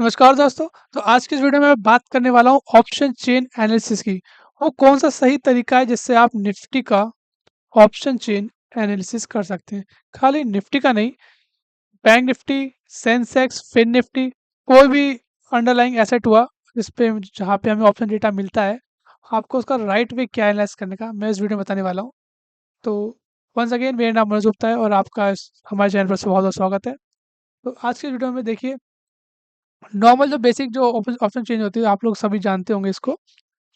नमस्कार दोस्तों। तो आज की इस वीडियो में मैं बात करने वाला हूँ ऑप्शन चेन एनालिसिस की। वो कौन सा सही तरीका है जिससे आप निफ्टी का ऑप्शन चेन एनालिसिस कर सकते हैं। खाली निफ्टी का नहीं, bank Nifty, Sensex, fin Nifty, कोई भी अंडरलाइंग एसेट हुआ जिस पे जहाँ पे हमें ऑप्शन डेटा मिलता है, आपको उसका राइट वे क्या एनालाइज करने का मैं इस वीडियो में बताने वाला हूँ। तो वंस अगेन मेरा नाम मनोज गुप्ता है और आपका हमारे चैनल पर से बहुत बहुत स्वागत है। तो आज की वीडियो में देखिए, नॉर्मल जो बेसिक जो ऑप्शन चेंज होती है आप लोग सभी जानते होंगे इसको।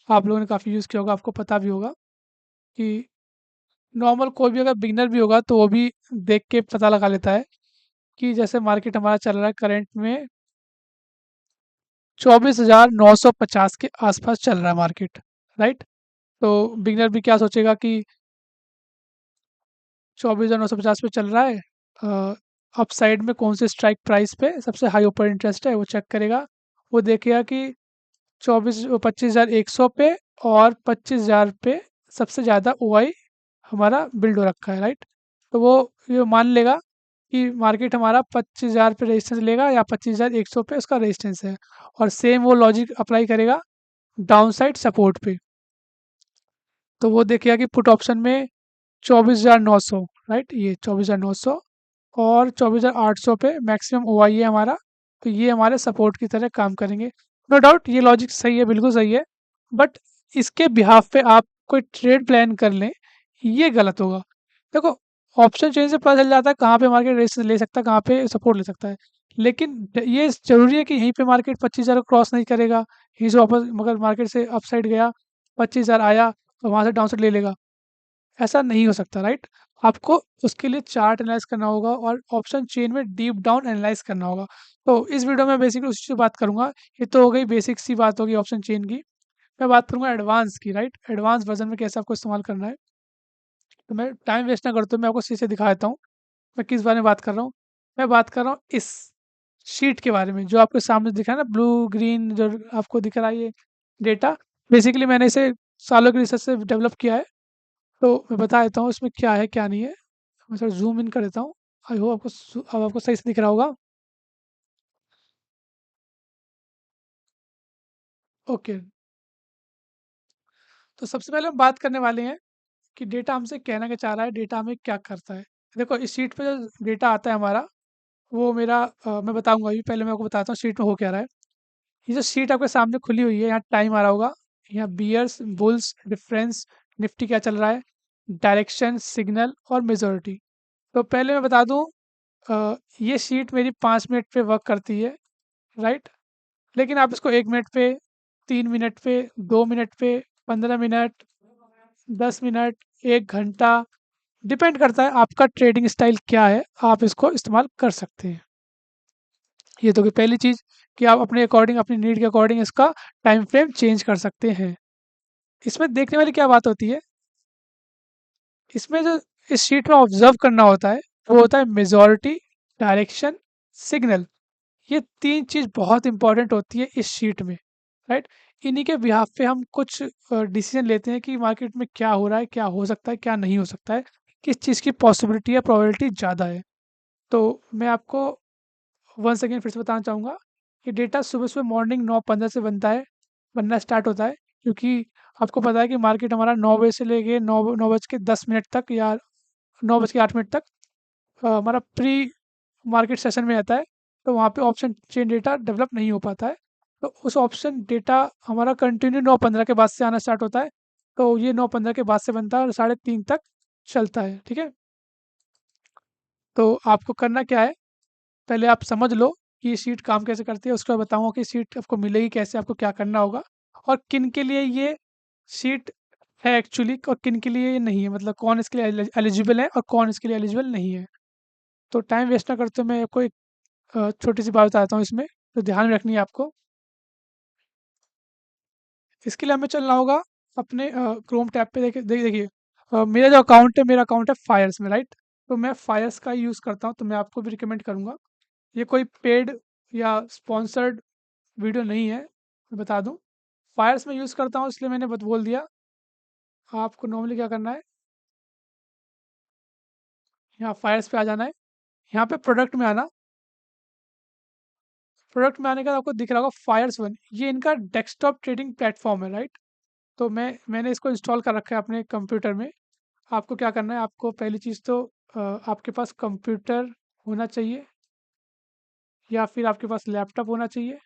आप लोगों ने काफ़ी यूज़ किया होगा, आपको पता भी होगा कि नॉर्मल कोई भी अगर बिगिनर भी होगा तो वो भी देख के पता लगा लेता है कि जैसे मार्केट हमारा चल रहा है करंट में 24,950 के आसपास चल रहा है मार्केट, राइट। तो बिगिनर भी क्या सोचेगा कि 24,950 पे चल रहा है, अप साइड में कौन से स्ट्राइक प्राइस पे सबसे हाई ऊपर इंटरेस्ट है वो चेक करेगा। वो देखेगा कि 25,100 पे और 25,000 पे सबसे ज़्यादा ओआई हमारा बिल्ड हो रखा है, राइट। तो वो ये मान लेगा कि मार्केट हमारा 25,000 पे रेजिस्टेंस लेगा या 25,100 पे उसका रेजिस्टेंस है, और सेम वो लॉजिक अप्लाई करेगा डाउन साइड सपोर्ट पे। तो वो देखेगा कि पुट ऑप्शन में 24,900, राइट, ये 24,900 और 24,800 पे मैक्सिमम ओआई है हमारा। तो ये हमारे सपोर्ट की तरह काम करेंगे। नो डाउट ये लॉजिक सही है, बिल्कुल सही है, बट इसके बिहाफ पे आप कोई ट्रेड प्लान कर लें, ये गलत होगा। देखो, ऑप्शन चेन से पता चल जाता है कहाँ पे मार्केट रेजिस्टेंस ले सकता है, कहाँ पे सपोर्ट ले सकता है, लेकिन ये ज़रूरी है कि यहीं पे मार्केट 25,000 को क्रॉस नहीं करेगा, यहीं से वापस मगर मार्केट से अपसाइड गया, 25,000 आया तो वहाँ से डाउन साइड ले लेगा, ऐसा नहीं हो सकता, राइट। आपको उसके लिए चार्ट एनालाइज करना होगा और ऑप्शन चेन में डीप डाउन एनालाइज करना होगा। तो इस वीडियो में बेसिकली उसी से बात करूंगा। ये तो हो गई बेसिक सी बात होगी ऑप्शन चेन की। मैं बात करूंगा एडवांस की, राइट, एडवांस वर्जन में कैसे आपको इस्तेमाल करना है। तो मैं टाइम वेस्ट ना करते हुए मैं आपको सीधे दिखा देता हूँ मैं किस बारे में बात कर रहा हूँ। मैं बात कर रहा हूँ इस शीट के बारे में जो आपके सामने दिखा है ना, ब्लू ग्रीन जो आपको दिख रहा है ये डेटा। बेसिकली मैंने इसे सालों की रिसर्च से डेवलप किया है। तो मैं बता देता हूँ इसमें क्या है क्या नहीं है। मैं थोड़ा ज़ूम इन कर देता हूँ। आई होप आपको अब आपको सही से दिख रहा होगा। ओके। तो सबसे पहले हम बात करने वाले हैं कि डेटा हमसे कहना क्या चाह रहा है, डेटा हमें क्या करता है। देखो, इस शीट पे जो डेटा आता है हमारा, वो मैं बताऊंगा। अभी पहले मैं आपको बताता हूँ शीट में हो क्या रहा है। ये जो शीट आपके सामने खुली हुई है, यहाँ टाइम आ रहा होगा, यहाँ बियर्स बुल्स डिफरेंस, निफ्टी क्या चल रहा है, डायरेक्शन सिग्नल और मेजोरिटी। तो पहले मैं बता दूं, ये शीट मेरी 5 मिनट पे वर्क करती है, राइट। लेकिन आप इसको 1 मिनट पे, 3 मिनट पे, 2 मिनट पे, 15 मिनट, 10 मिनट, 1 घंटा, डिपेंड करता है आपका ट्रेडिंग स्टाइल क्या है, आप इसको इस्तेमाल कर सकते हैं। ये तो कि पहली चीज़ कि आप अपने अकॉर्डिंग, अपनी नीड के अकॉर्डिंग इसका टाइम फ्रेम चेंज कर सकते हैं। इसमें देखने वाली क्या बात होती है, इसमें जो इस शीट में ऑब्जर्व करना होता है वो होता है मेजॉरिटी, डायरेक्शन, सिग्नल। ये तीन चीज़ बहुत इंपॉर्टेंट होती है इस शीट में, राइट। इन्हीं के बिहाफ पे हम कुछ डिसीजन लेते हैं कि मार्केट में क्या हो रहा है, क्या हो सकता है, क्या नहीं हो सकता है, किस चीज़ की पॉसिबिलिटी या प्रोबेबिलिटी ज़्यादा है। तो मैं आपको वंस अगेन फिर से बताना चाहूँगा कि डेटा सुबह-सुबह मॉर्निंग 9:15 से बनना स्टार्ट होता है, क्योंकि आपको पता है कि मार्केट हमारा 9 बजे से लेके 9 बज के 10 मिनट तक या 9 बज के 8 मिनट तक हमारा प्री मार्केट सेशन में आता है। तो वहाँ पे ऑप्शन चेन डेटा डेवलप नहीं हो पाता है। तो उस ऑप्शन डेटा हमारा कंटिन्यू 9:15 के बाद से आना स्टार्ट होता है। तो ये 9:15 के बाद से बनता है और 3:30 तक चलता है, ठीक है। तो आपको करना क्या है, पहले आप समझ लो कि ये शीट काम कैसे करती है, उसके बाद बताऊँगा कि शीट आपको मिलेगी कैसे, आपको क्या करना होगा और किन के लिए ये शीट है एक्चुअली और किन के लिए ये नहीं है। मतलब कौन इसके लिए एलिजिबल है और कौन इसके लिए एलिजिबल नहीं है। तो टाइम वेस्ट ना करते हुए मैं आपको एक छोटी-सी बात बताता हूँ इसमें, तो ध्यान में रखनी है आपको। इसके लिए हमें चलना होगा अपने क्रोम टैब पे। देखिए, मेरा जो अकाउंट है, मेरा अकाउंट है फायर्स में, राइट। तो मैं फायर्स का यूज़ करता हूँ, तो मैं आपको भी रिकमेंड करूँगा। ये कोई पेड या स्पॉन्सर्ड वीडियो नहीं है, मैं बता दूँ। फायर्स में यूज़ करता हूँ इसलिए मैंने बत बोल दिया। आपको नॉर्मली क्या करना है, यहाँ फायर्स पे आ जाना है, यहाँ पे प्रोडक्ट में आना, प्रोडक्ट में आने के बाद आपको दिख रहा होगा फायर्स वन, ये इनका डेस्कटॉप ट्रेडिंग प्लेटफॉर्म है, राइट? तो मैंने इसको इंस्टॉल कर रखा है अपने कंप्यूटर में। आपको क्या करना है, आपको पहली चीज़ तो आपके पास कंप्यूटर होना चाहिए या फिर आपके पास लैपटॉप होना चाहिए।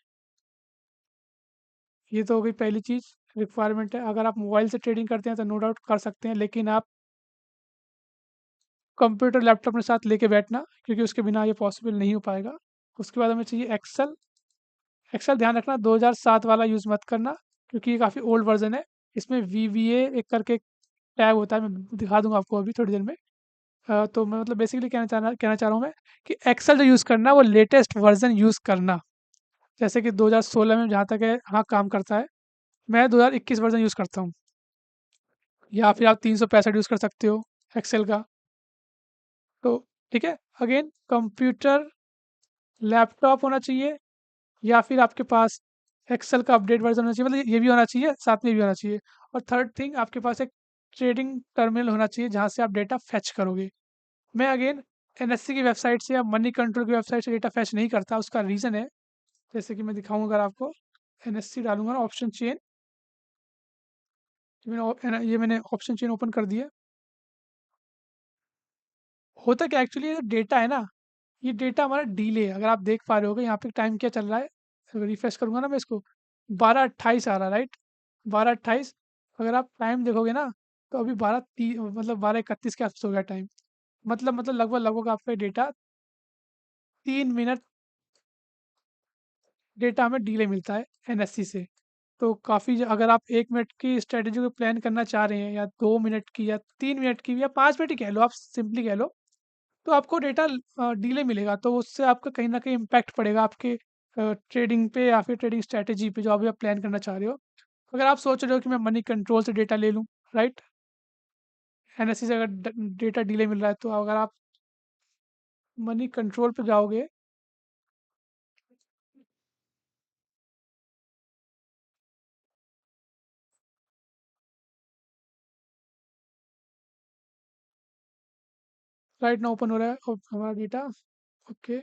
ये तो हो गई पहली चीज़, रिक्वायरमेंट है। अगर आप मोबाइल से ट्रेडिंग करते हैं तो नो डाउट कर सकते हैं, लेकिन आप कंप्यूटर लैपटॉप अपने साथ लेके बैठना, क्योंकि उसके बिना ये पॉसिबल नहीं हो पाएगा। उसके बाद हमें चाहिए एक्सेल। एक्सेल ध्यान रखना 2007 वाला यूज़ मत करना, क्योंकि ये काफ़ी ओल्ड वर्जन है। इसमें वीवीए एक करके टैब होता है, मैं दिखा दूंगा आपको अभी थोड़ी देर में। तो मैं मतलब बेसिकली कहना चाह रहा हूँ मैं कि एक्सेल जो यूज़ करना वो लेटेस्ट वर्जन यूज़ करना। जैसे कि 2016 में जहाँ तक है हाँ काम करता है, मैं 2021 वर्जन यूज़ करता हूँ। या फिर आप 365 यूज़ कर सकते हो एक्सेल का। तो ठीक है, अगेन कंप्यूटर, लैपटॉप होना चाहिए, या फिर आपके पास एक्सेल का अपडेट वर्जन होना चाहिए, मतलब ये भी होना चाहिए, साथ में ये भी होना चाहिए। और थर्ड थिंग, आपके पास एक ट्रेडिंग टर्मिनल होना चाहिए जहाँ से आप डेटा फैच करोगे। मैं अगेन एनएससी की वेबसाइट से या मनी कंट्रोल की वेबसाइट से डेटा फैच नहीं करता, उसका रीज़न है, जैसे कि मैं दिखाऊंगा। अगर आपको एनएससी डालूंगा ना, ऑप्शन चेन, ये मैंने ऑप्शन चेन ओपन कर दिया। होता क्या एक्चुअली, ये डेटा है ना, ये डेटा हमारा डिले है। अगर आप देख पा रहे होगे यहाँ पे टाइम क्या चल रहा है, रिफ्रेश करूंगा ना मैं इसको, 12:28 आ रहा है, राइट? 12:28। अगर आप टाइम देखोगे ना, तो अभी 12:31 के आसपास हो गया टाइम। मतलब लगभग आपका डेटा 3 मिनट डेटा हमें डिले मिलता है एनएससी से। तो काफ़ी, अगर आप 1 मिनट की स्ट्रेटेजी को प्लान करना चाह रहे हैं, या 2 मिनट की, या 3 मिनट की, या 5 मिनट ही कह लो, आप सिंपली कह लो, तो आपको डेटा डिले मिलेगा। तो उससे आपका कहीं न कहीं इम्पैक्ट पड़ेगा आपके ट्रेडिंग पे या फिर ट्रेडिंग स्ट्रैटेजी पे, जो अभी आप प्लान करना चाह रहे हो। अगर आप सोच रहे हो कि मैं मनी कंट्रोल से डेटा ले लूँ, राइट? एनएससी से अगर डेटा डिले मिल रहा है, तो अगर आप मनी कंट्रोल पे जाओगे, राइट ना ओपन हो रहा है हमारा डेटा। ओके,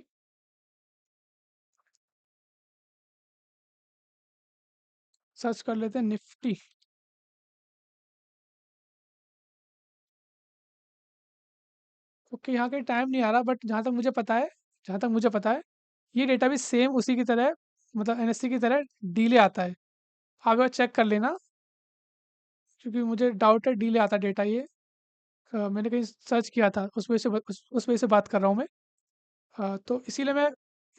सर्च कर लेते हैं निफ्टी। ओके, यहाँ कहीं टाइम नहीं आ रहा, बट जहाँ तक मुझे पता है ये डेटा भी सेम उसी की तरह, मतलब एनएससी की तरह डिले आता है। आप एक बार चेक कर लेना, क्योंकि मुझे डाउट है डिले आता डेटा ये। मैंने कहीं सर्च किया था, उस वजह से बात कर रहा हूँ मैं। तो इसीलिए मैं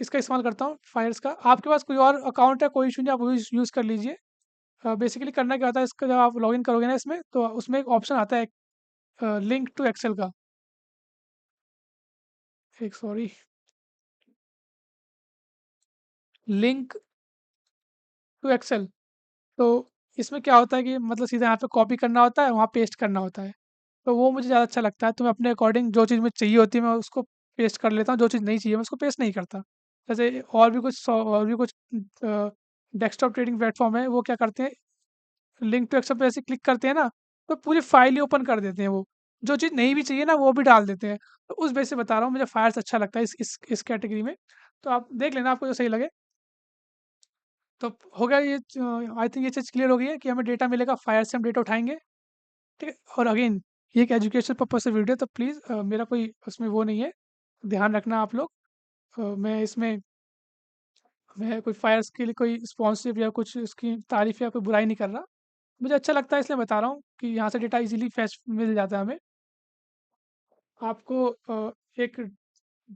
इसका इस्तेमाल करता हूँ फायर्स का। आपके पास कोई और अकाउंट है, कोई इशू नहीं, आप वो यूज़ कर लीजिए। बेसिकली करना क्या होता है इसका, जब आप लॉगिन करोगे ना इसमें, तो उसमें एक ऑप्शन आता है लिंक टू एक्सेल का। एक सॉरी, लिंक टू एक्सेल। तो इसमें क्या होता है कि मतलब सीधा यहाँ पे कॉपी करना होता है, वहाँ पेस्ट करना होता है। तो वो मुझे ज़्यादा अच्छा लगता है, तो मैं अपने अकॉर्डिंग जो चीज़ मुझे चाहिए होती है मैं उसको पेस्ट कर लेता हूँ, जो चीज़ नहीं चाहिए मैं उसको पेस्ट नहीं करता। जैसे और भी कुछ डेस्कटॉप ट्रेडिंग प्लेटफॉर्म है, वो क्या करते हैं, लिंक टू एक्सेल पे ऐसे क्लिक करते हैं ना, तो पूरी फाइल ही ओपन कर देते हैं वो। जो चीज़ नहीं भी चाहिए ना वो भी डाल देते हैं। तो उस बेस से बता रहा हूँ, मुझे फायर्स अच्छा लगता है इस कैटेगरी में। तो आप देख लेना, आपको जो सही लगे। तो हो गया ये, आई थिंक ये चीज़ क्लियर हो गई है कि हमें डेटा मिलेगा, फायर से हम डेटा उठाएँगे, ठीक है? और अगेन ये एक एजुकेशन पर्पज़ से वीडियो, तो प्लीज़ मेरा कोई उसमें वो नहीं है, ध्यान रखना आप लोग। मैं कोई फायर्स के लिए कोई स्पॉन्सरशिप या कुछ उसकी तारीफ़ या कोई बुराई नहीं कर रहा। मुझे अच्छा लगता है इसलिए बता रहा हूँ कि यहाँ से डेटा इज़ीली फैच मिल जाता है हमें। आपको एक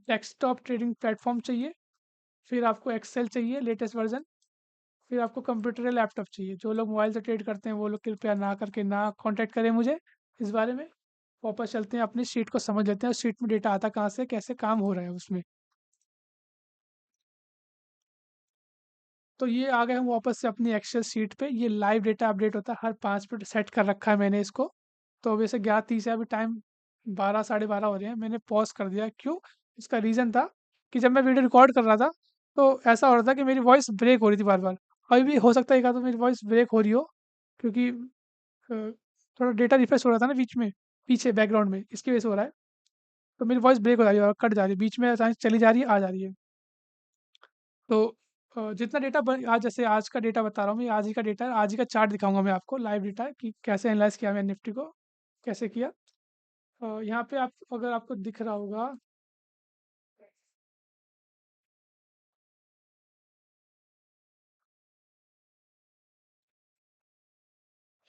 डेस्कटॉप ट्रेडिंग प्लेटफ़ॉर्म चाहिए, फिर आपको एक्सेल चाहिए लेटेस्ट वर्ज़न, फिर आपको कंप्यूटर या लैपटॉप चाहिए। जो लोग मोबाइल से ट्रेड करते हैं वो लोग कृपया ना कॉन्टैक्ट करें मुझे इस बारे में। वापस चलते हैं, अपनी शीट को समझ लेते हैं, उस शीट में डेटा आता कहाँ से, कैसे काम हो रहा है उसमें। तो ये आ गए हम वापस से अपनी एक्सेल शीट पे। ये लाइव डेटा अपडेट होता है हर 5 मिनट, सेट कर रखा है मैंने इसको। तो अभी से 11:30 है, अभी टाइम 12 साढ़े 12 हो रहे हैं। मैंने पॉज कर दिया, क्यों? इसका रीज़न था कि जब मैं वीडियो रिकॉर्ड कर रहा था, तो ऐसा हो रहा था कि मेरी वॉइस ब्रेक हो रही थी बार बार। अभी भी हो सकता है एक आध तो मेरी वॉइस ब्रेक हो रही हो, क्योंकि थोड़ा डेटा रिफ्रेश हो रहा था ना बीच में, पीछे बैकग्राउंड में, इसकी वजह से हो रहा है। तो मेरी वॉइस ब्रेक हो जा रही है और कट जा रही है, बीच में अचानक चली जा रही है, आ जा रही है। तो जितना डेटा आज जैसे आज का डेटा बता रहा हूँ मैं, आज ही का डेटा है, आज ही का चार्ट दिखाऊंगा मैं आपको, लाइव डेटा है कि कैसे एनालाइज किया मैंने निफ्टी को, कैसे किया। यहाँ पे आप अगर आपको दिख रहा होगा,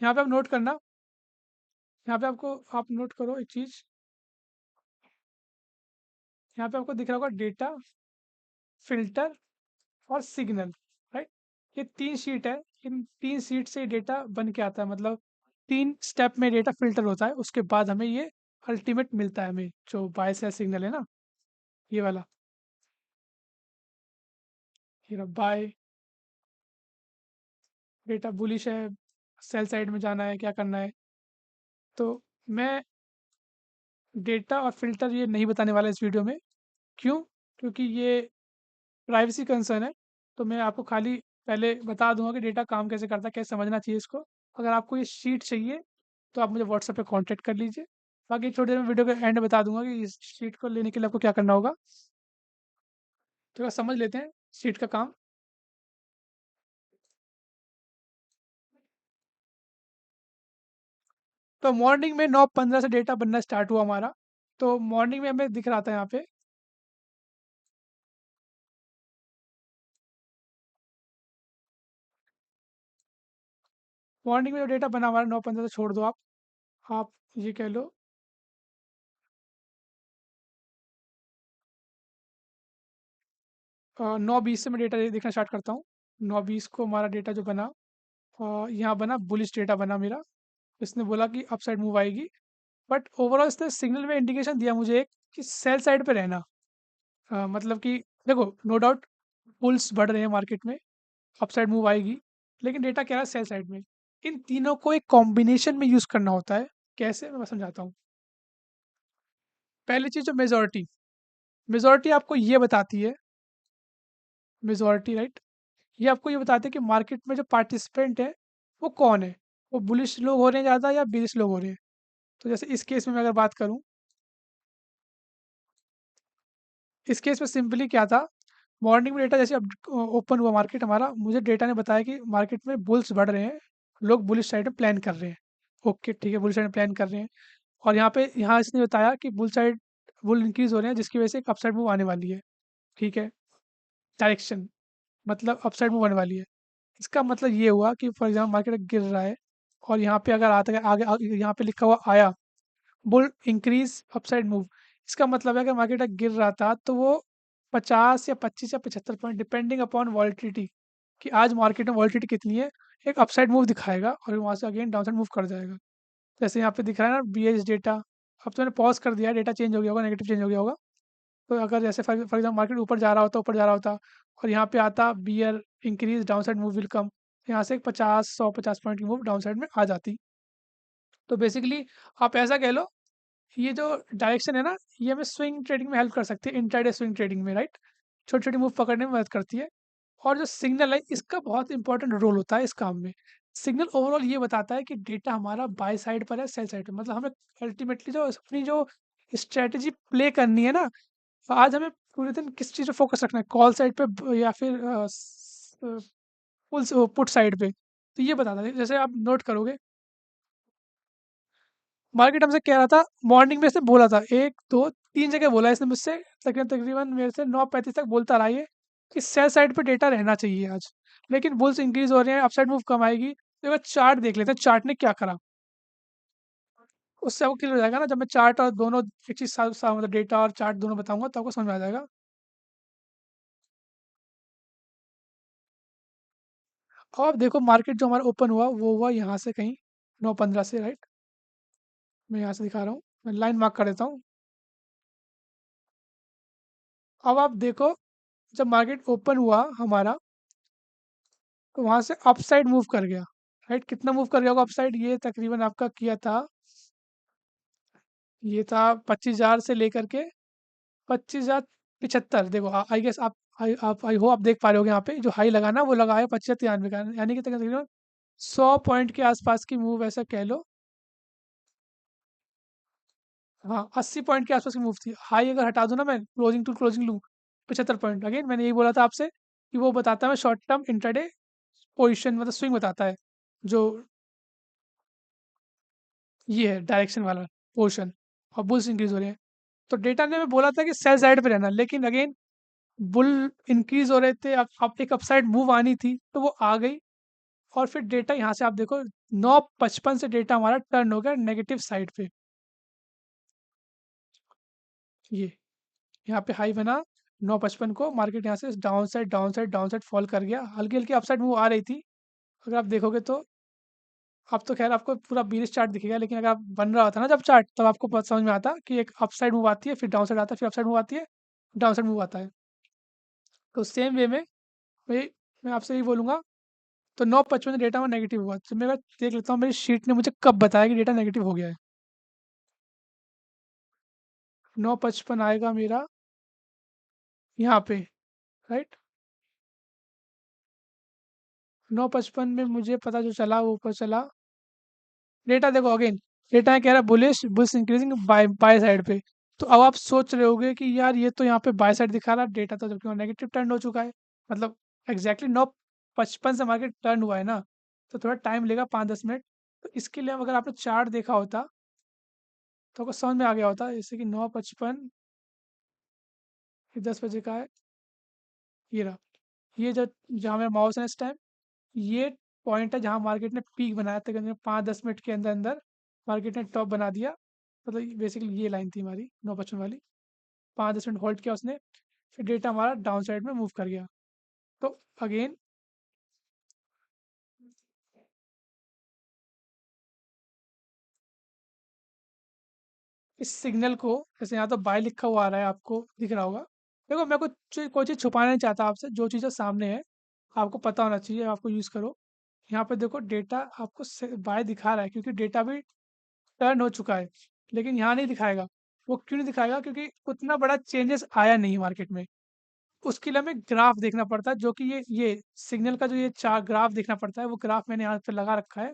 यहाँ पे आप नोट करना, यहाँ पे आपको आप नोट करो एक चीज़, यहाँ पे आपको दिख रहा होगा डेटा, फिल्टर और सिग्नल, राइट। ये 3 शीट है, इन 3 शीट से डेटा बन के आता है, मतलब 3 स्टेप में डेटा फिल्टर होता है, उसके बाद हमें ये अल्टीमेट मिलता है, हमें जो बाय सेल सिग्नल है ना, ये वाला, ये बाय, डेटा बुलिश है, सेल साइड में जाना है, क्या करना है। तो मैं डेटा और फिल्टर ये नहीं बताने वाला इस वीडियो में, क्यों? क्योंकि ये प्राइवेसी कंसर्न है। तो मैं आपको खाली पहले बता दूंगा कि डेटा काम कैसे करता है, कैसे समझना चाहिए इसको। अगर आपको ये शीट चाहिए तो आप मुझे व्हाट्सएप पे कांटेक्ट कर लीजिए। बाकी थोड़ी देर में वीडियो के एंड बता दूंगा कि इस शीट को लेने के लिए आपको क्या करना होगा। तो समझ लेते हैं शीट का काम। तो मॉर्निंग में 9:15 से डेटा बनना स्टार्ट हुआ हमारा। तो मॉर्निंग में हमें दिख रहा था यहाँ पे, मॉर्निंग में जो डेटा बना हमारा 9:15 से छोड़ दो आप ये कह लो 9:20 से मैं डेटा देखना स्टार्ट करता हूँ। 9:20 को हमारा डेटा जो बना, यहाँ बना बुलिश डेटा बना मेरा। इसने बोला कि अपसाइड मूव आएगी, बट ओवरऑल इसने सिग्नल में इंडिकेशन दिया मुझे एक कि सेल साइड पे रहना। मतलब कि देखो, नो डाउट बुल्स बढ़ रहे हैं मार्केट में, अपसाइड मूव आएगी, लेकिन डेटा क्या है सेल साइड में। इन तीनों को एक कॉम्बिनेशन में यूज़ करना होता है। कैसे, मैं समझाता हूँ। पहली चीज़ जो मेजोरिटी, मेजोरिटी आपको ये बताती है, मेजोरिटी राइट, ये आपको ये बताते हैं कि मार्केट में जो पार्टिसिपेंट है वो कौन है, वो बुलिश लोग हो रहे हैं ज़्यादा या बेरिश लोग हो रहे हैं। तो जैसे इस केस में मैं अगर बात करूँ, इस केस में सिंपली क्या था, मॉर्निंग में डेटा जैसे अब ओपन हुआ मार्केट हमारा, मुझे डेटा ने बताया कि मार्केट में बुल्स बढ़ रहे हैं, लोग बुलिश साइड में प्लान कर रहे हैं। ओके ठीक है, बुल साइड में प्लान कर रहे हैं। और यहाँ इसने बताया कि बुल इंक्रीज हो रहे हैं, जिसकी वजह से एक अपसाइड मूव आने वाली है। ठीक है, डायरेक्शन, मतलब अपसाइड मूव आने वाली है। इसका मतलब ये हुआ कि फॉर एग्जाम्पल मार्केट गिर रहा है, और यहाँ पे अगर आता है आगे यहाँ पे लिखा हुआ आया बुल इंक्रीज अपसाइड मूव, इसका मतलब है कि मार्केट गिर रहा था तो वो 50 या 25 या 75 पॉइंट डिपेंडिंग अपॉन वॉलिटिलिटी, कि आज मार्केट में वॉलिटिलिटी कितनी है, एक अपसाइड मूव दिखाएगा और वहाँ से अगेन डाउनसाइड मूव कर जाएगा। जैसे यहाँ पे दिख रहा है ना बीएच डेटा, अब तो मैंने पॉज कर दिया है, डेटा चेंज हो गया होगा, नेगेटिव चेंज हो गया होगा। तो अगर जैसे फॉर एग्जाम्पल मार्केट ऊपर जा रहा होता और यहाँ पे आता bear increase downside move will come, यहाँ से एक 50 पॉइंट की मूव डाउनसाइड में आ जाती। तो बेसिकली आप ऐसा कह लो, ये जो डायरेक्शन है ना, ये हमें स्विंग ट्रेडिंग में हेल्प कर सकती है, इंट्राडे स्विंग ट्रेडिंग में, राइट। छोटी छोटी मूव पकड़ने में मदद करती है। और जो सिग्नल है इसका बहुत इंपॉर्टेंट रोल होता है इस काम में। सिग्नल ओवरऑल ये बताता है कि डेटा हमारा बाय साइड पर है सेल साइड पर, मतलब हमें अल्टीमेटली जो अपनी जो स्ट्रेटजी प्ले करनी है ना, आज हमें पूरे दिन किस चीज़ पे फोकस रखना है, कॉल साइड पे या फिर पुट साइड पे। तो ये बताता है, जैसे आप नोट करोगे मार्केट हमसे कह रहा था, मॉर्निंग में इसने बोला था, 1 2 3 जगह बोला इसने मुझसे, तकरीबन तकरीबन मेरे से 9:35 तक बोलता रहा ये कि सेल साइड पे डेटा रहना चाहिए आज, लेकिन बुल्स इंक्रीज हो रहे हैं, अपसाइड मूव कम आएगी। तो अगर चार्ट देख लेते हैं, चार्ट ने क्या करा, उससे आपको क्लियर हो जाएगा ना। जब मैं चार्ट और दोनों एक चीज़ साथ साथ मतलब डेटा और चार्ट दोनों बताऊंगा तो आपको समझ में आ जाएगा। अब आप देखो मार्केट जो हमारा ओपन हुआ वो हुआ यहाँ से कहीं 9:15 से, राइट। मैं यहाँ से दिखा रहा हूँ, मैं लाइन मार्क कर देता हूँ। अब आप देखो, जब मार्केट ओपन हुआ हमारा तो वहाँ से अपसाइड मूव कर गया, राइट। कितना मूव कर गया होगा अपसाइड, ये तकरीबन आपका किया था, ये था 25,000 से लेकर के 25,075। देखो आई गेस आप आई हो आप देख पा रहे हो यहाँ पे जो हाई लगा ना, वो लगा है 25,93 का, यानी कि तकरीबन 100 पॉइंट के आसपास की मूव, ऐसा कह लो। हाँ, 80 पॉइंट के आसपास की मूव थी। हाई अगर हटा दूं ना, मैं क्लोजिंग टू क्लोजिंग लूँ 75 पॉइंट, अगेन मैंने यही बोला था आपसे कि वो बताता है शॉर्ट टर्म इंट्राडे पोजीशन, मतलब स्विंग बताता है, जो ये है डायरेक्शन वाला पोर्शन, और बुल्स इंक्रीज हो रहे हैं। तो डेटा ने हमें बोला था कि सेल साइड पे रहना, लेकिन अगेन बुल इंक्रीज हो रहे थे, अब एक अपसाइड मूव आनी थी तो वो आ गई। और फिर डेटा यहाँ से आप देखो 9:55 से डेटा हमारा टर्न हो गया नेगेटिव साइड पे। ये यहाँ पे हाई बना 9:55 को, मार्केट यहाँ से down side down side down side fall कर गया, हल्की हल्की अपसाइड मूव आ रही थी। अगर आप देखोगे तो अब तो खैर आपको पूरा बीरिश चार्ट दिखेगा, लेकिन अगर आप बन रहा होता ना जब चार्ट, तब आपको समझ में आता कि एक अपसाइड मूव आती है, फिर डाउन साइड आता है, फिर अपसाइड मूव आती है, डाउन साइड मूव आता है। तो सेम वे में मैं आपसे यही बोलूँगा। तो 9:55 में डेटा में नेगेटिव हुआ, तो मैं देख लेता हूँ मेरी शीट ने मुझे कब बताया कि डेटा नेगेटिव हो गया है। 9:55 आएगा मेरा यहाँ पे, राइट। 9:55 में मुझे पता जो चला, वो ऊपर चला। डेटा देखो अगेन, डेटा कह रहा है bullish, bulls increasing by by side पे। तो अब आप सोच रहे होगे कि यार ये तो यहाँ पे बाय साइड दिखा रहा है, डेटा तो जबकि नेगेटिव टर्न हो चुका है। मतलब एग्जैक्टली 9:55 से मार्केट टर्न हुआ है ना, तो थोड़ा टाइम लेगा, 5-10 मिनट। तो इसके लिए अब अगर आपने चार्ट देखा होता तो आपको समझ में आ गया होता, जैसे कि 9:55, 10 बजे का है, ये रहा। ये जो जहाँ मेरा माउस है इस टाइम, ये पॉइंट है जहाँ मार्केट ने पीक बनाया था, कि 5-10 मिनट के अंदर अंदर मार्केट ने टॉप बना दिया। मतलब बेसिकली ये लाइन थी हमारी 9:55 वाली। 5-10 मिनट होल्ड किया उसने, फिर डेटा हमारा डाउन साइड में मूव कर गया। तो अगेन इस सिग्नल को, जैसे यहाँ तो बाय लिखा हुआ आ रहा है, आपको दिख रहा होगा। देखो मैं कोई चीज़ छुपाना नहीं चाहता आपसे, जो चीज़ें सामने है आपको पता होना चाहिए, आपको यूज़ करो। यहाँ पे देखो डेटा आपको बाय दिखा रहा है, क्योंकि डेटा भी टर्न हो चुका है। लेकिन यहाँ नहीं दिखाएगा। वो क्यों नहीं दिखाएगा? क्योंकि उतना बड़ा चेंजेस आया नहीं मार्केट में। उसके लिए हमें ग्राफ देखना पड़ता है, जो कि ये सिग्नल का जो ये चार ग्राफ देखना पड़ता है, वो ग्राफ मैंने यहाँ पे लगा रखा है।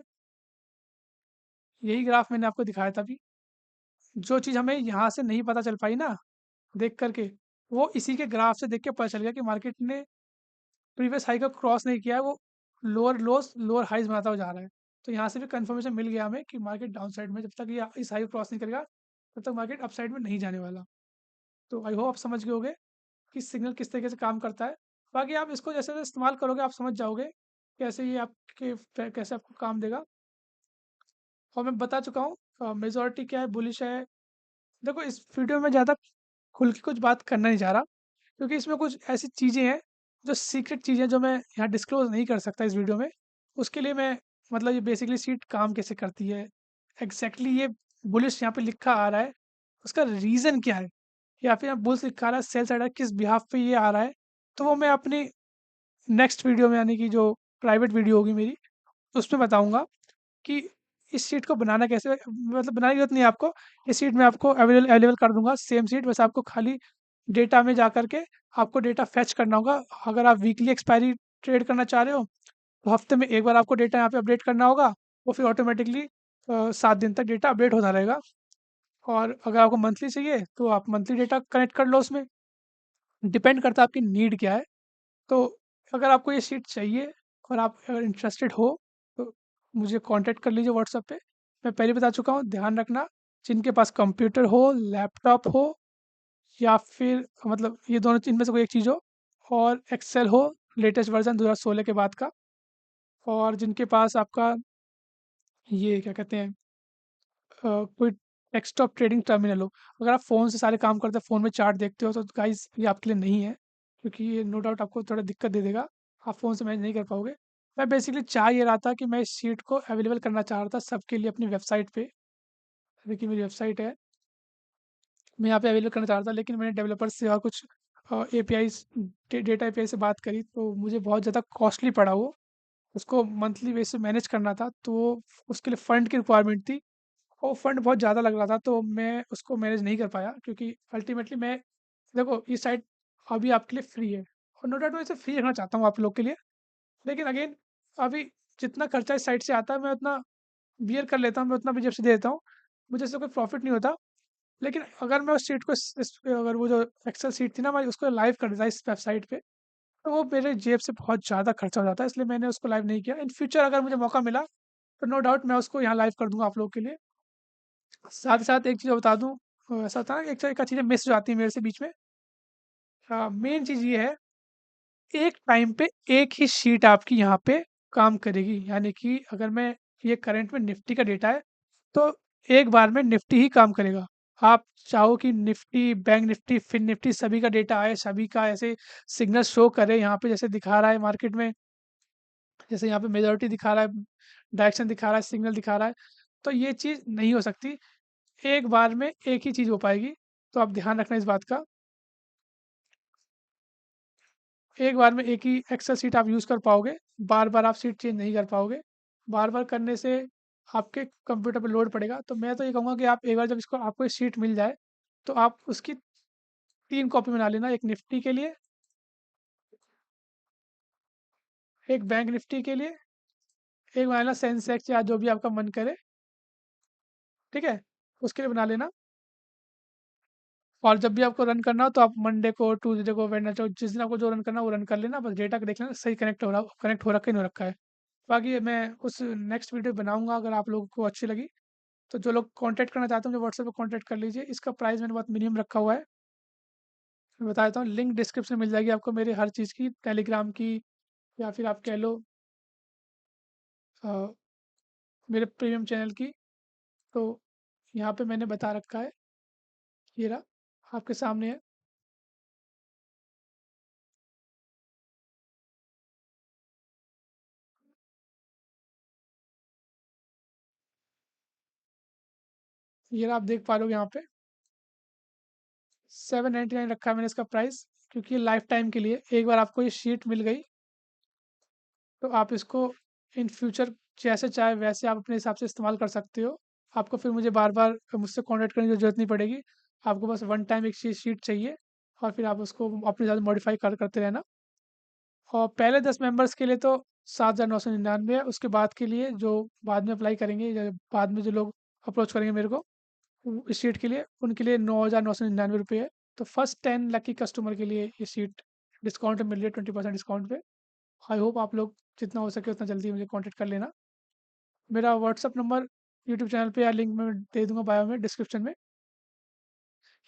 यही ग्राफ मैंने आपको दिखाया था अभी। जो चीज़ हमें यहाँ से नहीं पता चल पाई ना देख करके, वो इसी के ग्राफ से देख के पता चल गया कि मार्केट ने प्रीवियस हाई को क्रॉस नहीं किया है, वो लोअर लोस लोअर हाइज बनाता हुआ जा रहा है। तो यहाँ से भी कंफर्मेशन मिल गया हमें कि मार्केट डाउन साइड में, जब तक ये इस हाई को क्रॉस नहीं करेगा तब तक मार्केट अप साइड में नहीं जाने वाला। तो आई होप आप समझ गए होगे कि सिग्नल किस तरीके से काम करता है। बाकी आप इसको जैसे जैसे इस्तेमाल करोगे आप समझ जाओगे कैसे ये आपके कैसे आपको काम देगा। और मैं बता चुका हूँ मेजोरिटी क्या है, बुलिश है। देखो इस वीडियो में ज़्यादा खुल के कुछ बात करना नहीं चाह रहा, क्योंकि इसमें कुछ ऐसी चीज़ें हैं जो सीक्रेट चीज़ें, जो मैं यहाँ डिस्क्लोज नहीं कर सकता इस वीडियो में। उसके लिए मैं, मतलब ये बेसिकली सीट काम कैसे करती है, एग्जैक्टली ये बुलिश यहाँ पे लिखा आ रहा है, उसका रीज़न क्या है, या फिर यहाँ बुल्स लिखा आ रहा है, सेल साइड किस बिहाफ पे ये आ रहा है। तो वो मैं अपनी नेक्स्ट वीडियो में, यानी कि जो प्राइवेट वीडियो होगी मेरी, उसमें बताऊँगा कि इस शीट को बनाना कैसे, मतलब बनाने की ज़रूरत नहीं है आपको। इस शीट में आपको अवेलेबल कर दूँगा, सेम शीट, बस आपको खाली डेटा में जा कर के आपको डेटा फेच करना होगा। अगर आप वीकली एक्सपायरी ट्रेड करना चाह रहे हो, तो हफ्ते में एक बार आपको डेटा यहाँ पे अपडेट करना होगा। वो फिर ऑटोमेटिकली 7 दिन तक डेटा अपडेट होता रहेगा। और अगर आपको मंथली चाहिए तो आप मंथली डेटा कनेक्ट कर लो उसमें। डिपेंड करता है आपकी नीड क्या है। तो अगर आपको ये शीट चाहिए और आप अगर इंटरेस्टेड हो, तो मुझे कांटेक्ट कर लीजिए व्हाट्सएप पे। मैं पहले बता चुका हूँ, ध्यान रखना, जिनके पास कंप्यूटर हो, लैपटॉप हो, या फिर मतलब ये दोनों इनमें से कोई एक चीज़ हो, और एक्सेल हो लेटेस्ट वर्जन 2016 के बाद का, और जिनके पास आपका ये क्या कहते हैं कोई डेस्कटॉप ट्रेडिंग टर्मिनल हो। अगर आप फ़ोन से सारे काम करते हो, फ़ोन में चार्ट देखते हो, तो गाइस ये आपके लिए नहीं है, क्योंकि ये नो डाउट आपको थोड़ा दिक्कत दे देगा। आप फ़ोन से मैनेज नहीं कर पाओगे। मैं बेसिकली चाह ये रहा था कि मैं इस शीट को अवेलेबल करना चाह रहा था सबके लिए अपनी वेबसाइट पे। देखिए मेरी वेबसाइट है, मैं यहाँ पे अवेलेबल करना चाह रहा था, लेकिन मैंने डेवलपर से और कुछ एपीआईज़, डेटा एपीआई से बात करी, तो मुझे बहुत ज़्यादा कॉस्टली पड़ा वो। उसको मंथली बेस पे मैनेज करना था, तो उसके लिए फ़ंड की रिक्वायरमेंट थी। वो फंड बहुत ज़्यादा लग रहा था, तो मैं उसको मैनेज नहीं कर पाया, क्योंकि अल्टीमेटली मैं, देखो ये साइट अभी आपके लिए फ्री है, और नो डाउट मैं इसे फ्री रखना चाहता हूँ आप लोग के लिए। लेकिन अगेन अभी जितना खर्चा इस साइट से आता है, मैं उतना बियर कर लेता हूँ, मैं उतना भी जेब से दे देता हूँ। मुझे इससे कोई प्रॉफिट नहीं होता। लेकिन अगर मैं उस सीट को अगर वो जो एक्सेल सीट थी ना, मैं उसको लाइव कर देता इस वेबसाइट पे, तो वो मेरे जेब से बहुत ज़्यादा खर्चा हो जाता है, इसलिए मैंने उसको लाइव नहीं किया। इन फ्यूचर अगर मुझे मौका मिला, तो नो डाउट मैं उसको यहाँ लाइव कर दूँगा आप लोगों के लिए। साथ ही साथ एक चीज़ और बता दूँ, ऐसा होता है ना कि एक चीज़ें मिस हो जाती है मेरे से बीच में। मेन चीज़ ये है, एक टाइम पे एक ही शीट आपकी यहाँ पे काम करेगी। यानी कि अगर मैं ये करंट में निफ्टी का डेटा है, तो एक बार में निफ्टी ही काम करेगा। आप चाहो कि Nifty, bank Nifty, fin Nifty सभी का डेटा आए, सभी का ऐसे सिग्नल शो करे यहाँ पे जैसे दिखा रहा है मार्केट में, जैसे यहाँ पे मेजॉरिटी दिखा रहा है, डायरेक्शन दिखा रहा है, सिग्नल दिखा रहा है, तो ये चीज़ नहीं हो सकती। एक बार में एक ही चीज़ हो पाएगी, तो आप ध्यान रखना इस बात का। एक बार में एक ही एक्सेल शीट आप यूज़ कर पाओगे, बार-बार आप शीट चेंज नहीं कर पाओगे। बार-बार करने से आपके कंप्यूटर पे लोड पड़ेगा, तो मैं तो ये कहूँगा कि आप एक बार जब इसको आपको ये शीट मिल जाए, तो आप उसकी 3 कॉपी बना लेना, एक निफ्टी के लिए, एक बैंक निफ्टी के लिए, एक बना लेना सेंसेक्स या जो भी आपका मन करे, ठीक है? उसके लिए बना लेना। और जब भी आपको रन करना हो तो आप मंडे को, ट्यूसडे को, वेडनेसडे को, जिस दिन आपको जो रन करना हो वो रन कर लेना। बस डेटा को देख लेना सही कनेक्ट हो रखा है कि नहीं हो रखा है। बाकी मैं उस नेक्स्ट वीडियो बनाऊँगा अगर आप लोगों को अच्छी लगी। तो जो लोग कॉन्टैक्ट करना चाहते हैं मुझे व्हाट्सएप पे कॉन्टैक्ट कर लीजिए। इसका प्राइस मैंने बहुत मिनिमम रखा हुआ है। मैं बता देता हूँ, लिंक डिस्क्रिप्शन में मिल जाएगी आपको मेरे हर चीज़ की, टेलीग्राम की, या फिर आप कह लो अ, मेरे प्रीमियम चैनल की। तो यहाँ पे मैंने बता रखा है, ये रहा आपके सामने है। ये रहा, आप देख पा रहे हो यहाँ पे 799 रखा है मैंने इसका प्राइस, क्योंकि लाइफ टाइम के लिए एक बार आपको ये शीट मिल गई, तो आप इसको इन फ्यूचर जैसे चाहे वैसे आप अपने हिसाब से इस्तेमाल कर सकते हो। आपको फिर मुझे बार-बार मुझसे कॉन्टैक्ट करने की ज़रूरत नहीं पड़ेगी। आपको बस वन टाइम एक शीट चाहिए, और फिर आप उसको अपने हिसाब से मॉडिफ़ाई करते रहना। और पहले 10 मेंबर्स के लिए तो 7,999 है, उसके बाद के लिए जो बाद में अप्लाई करेंगे या बाद में जो लोग अप्रोच करेंगे मेरे को इस शीट के लिए, उनके लिए 9,999 रुपये है। तो फर्स्ट 10 लकी कस्टमर के लिए ये शीट डिस्काउंट पे मिल रही है, 20% डिस्काउंट पे। आई होप आप लोग जितना हो सके उतना जल्दी मुझे कॉन्टैक्ट कर लेना। मेरा व्हाट्सअप नंबर यूट्यूब चैनल पे या लिंक में दे दूँगा बायो में, डिस्क्रिप्शन में।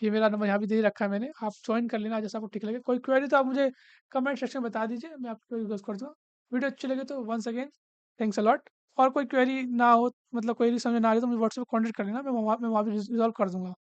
ये मेरा नंबर यहाँ भी दे रखा है मैंने, आप जॉइन कर लेना जैसा आपको ठीक लगे। कोई क्वेरी तो आप मुझे कमेंट सेक्शन में बता दीजिए, मैं आपको रिप्लाई कर दूँगा। वीडियो अच्छी लगे तो once again thanks a lot. और कोई क्वेरी ना हो, मतलब कोई समझ में ना आ रही तो मुझे व्हाट्सएप पे कॉन्टैक्ट कर लेना, मैं वहाँ पे रिज़ॉल्व कर दूँगा।